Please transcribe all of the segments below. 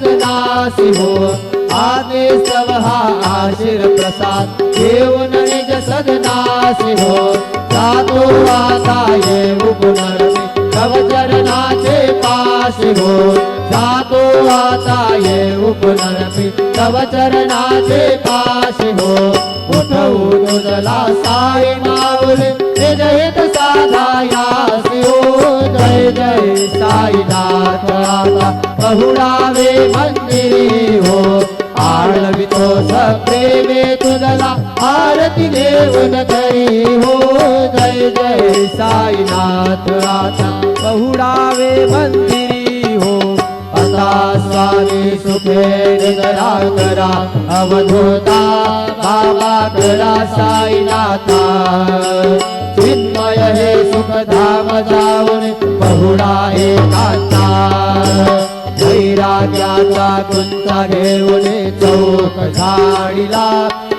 नासी हो आते सवहा आशीर प्रसाद घेऊन निज सदनासी हो जातो आता येऊ पुनर्मी तव चरणाचे पाशी हो जातो आता येऊ पुनर्मी तव चरणाचे पाशी हो उठवू तुझला साई माऊली निज हित साधायासी हो जय जय साईनाथ आता बहुरावे मंदिरी हो आळवितो सप्रेमे तुझला आरती घेऊन धरी हो जय जय साईनाथ आता बहुरावे मंदिरी हो आता स्वामी सुखे निगरा करा अवधूता बाबा करा साईनाथा चिन्मय हे सुखधाम जाऊन बहुडा एकांता वैराग्याचा कुंचा घेऊन चौक झाडीला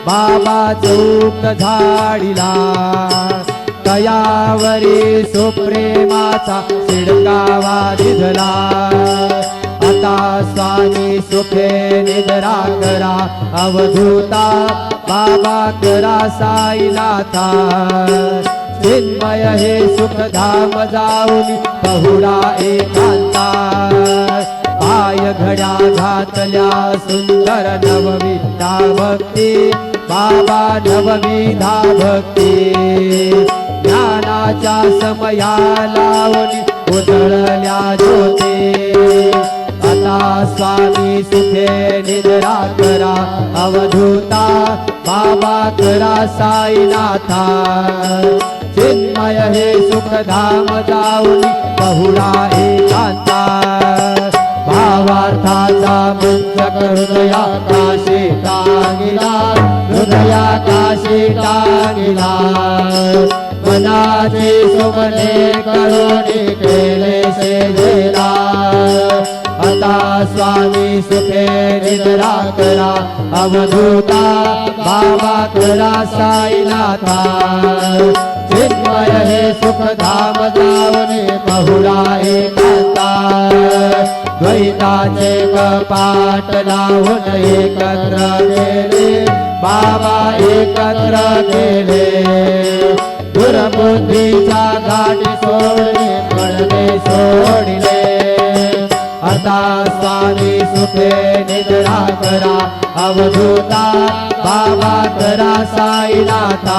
बाबा चौक झाडीला तयावरी सुप्रेमाचा शिडकावा दिधला आता स्वामी सुखे निद्रा करा अवधूता बाबा करा साईनाथा चिन्मय हे सुखधाम जाऊन बहुडा एकांता पाय घड्या घातल्या सुंदर नवविधा भक्ती बाबा नवविधा भक्ती ज्ञानाच्या समया लावून उजळल्या ज्योती आता स्वामी सुखे निद्रा करा अवधूता बाबा करा साईनाथा चिन्मय हे सुखधाम जाऊन बहुडा एकांता भावार्थाचा मुंजक हृदयाकाशी टांगिला हृदयाकाशी टांगिला मनाचे सुमने करुणी केले सेवेला आता स्वामी सुखे निद्रा करा अवधूता बाबा करा साईनाथा चिन्मय हे सुखधाम जाऊन बहुडा एकांता द्वैताचे कपाट लावून एकत्र केले बाबा एकत्र केले दुर्बुद्धीचा गाठी सोडले पडदे सोडिले आता स्वामी सुखे निद्रा करा अवधूता बाबा करा साईनाथा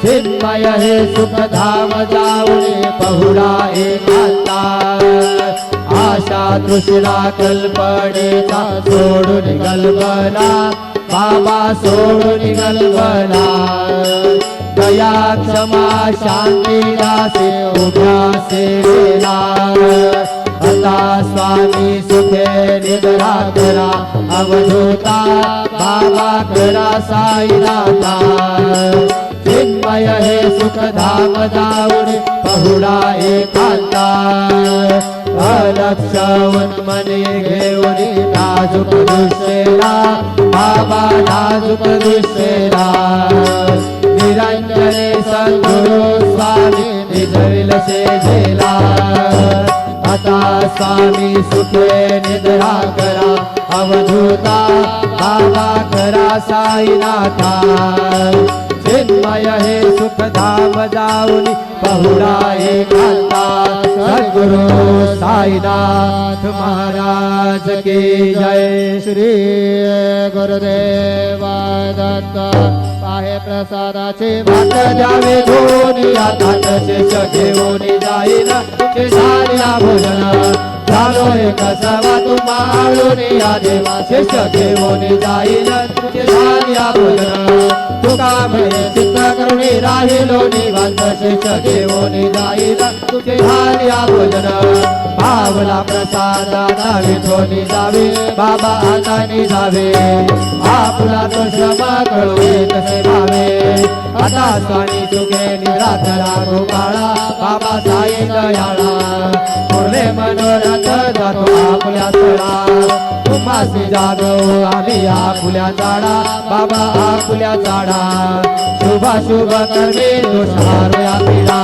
चिन्मय हे सुखधाम जाऊन बहुडा एकांता आशा तृष्णा कल्पनेचा सोडून गलबला बाबा सोडून गलबला दया क्षमा शांती दासे उभ्या सेवेला आता स्वामी सुखे निद्रा करा अवधूता बाबा करा साईनाथा चिन्मय हे सुखधाम जाऊन बहुडा एकांता अलक्षवून मने घेऊन नाजूक दिसेला बाबा नाजूक दिसेला निरंजने सद्गुरु स्वामी निजविल सेजेला आता स्वामी सुखे निद्रा करा अवधूता बाबा करा साईनाथा चिन्मय हे सुखधाम जाऊन बहुडा एकांता सद्गुरु साईनाथ महाराज की जय श्री गुरुदेव दत्त पाहे प्रसादाचे भात द्यावे धोनी ताट शेष घेऊन जाईल तुझे झाल्या भोजन झालो एक सवा तुम्हाळून या देवा शेष घेऊन जाईल तुझे झाल्या भोजन तुका म्हणे चित्त करुणी राहिलो निवांत शेष घेऊन जाईल तुझे झाल्या भोजन पावला प्रसादा विठोनी जावे बाबा हाताने जावे आपला तो श्रम कळवे तसे भावे आता स्वामी तुगे निद्रा करा गोपाळा बाबा साई दयाळा पुरले मनोरथ जातो आपल्या स्थळा तुम्हासी जागो आम्ही आपुल्या झाडा बाबा आपुल्या झाडा शुभ कर्मे दोषारोया पिढा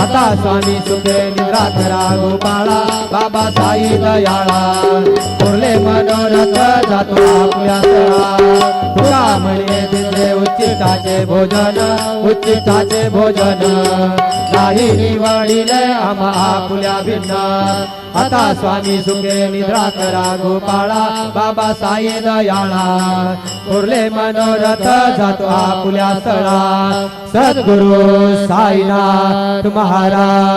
आता स्वामी सुखे निद्रा करा गोपाळा बाबा साई दयाळा मनोरथ जातो आपल्या स्थळा तुका म्हणे दिले उच्चिष्टाचे भोजन उच्चिष्टाचे भोजन नाही निवडिले आम्हा आपुल्या भिन्न आता स्वामी सुखे निद्रा करा गोपाळा बाबा साई दयाळा उरले मनोरथ जातो आपुल्या स्थळा सद्गुरु साईनाथ महाराज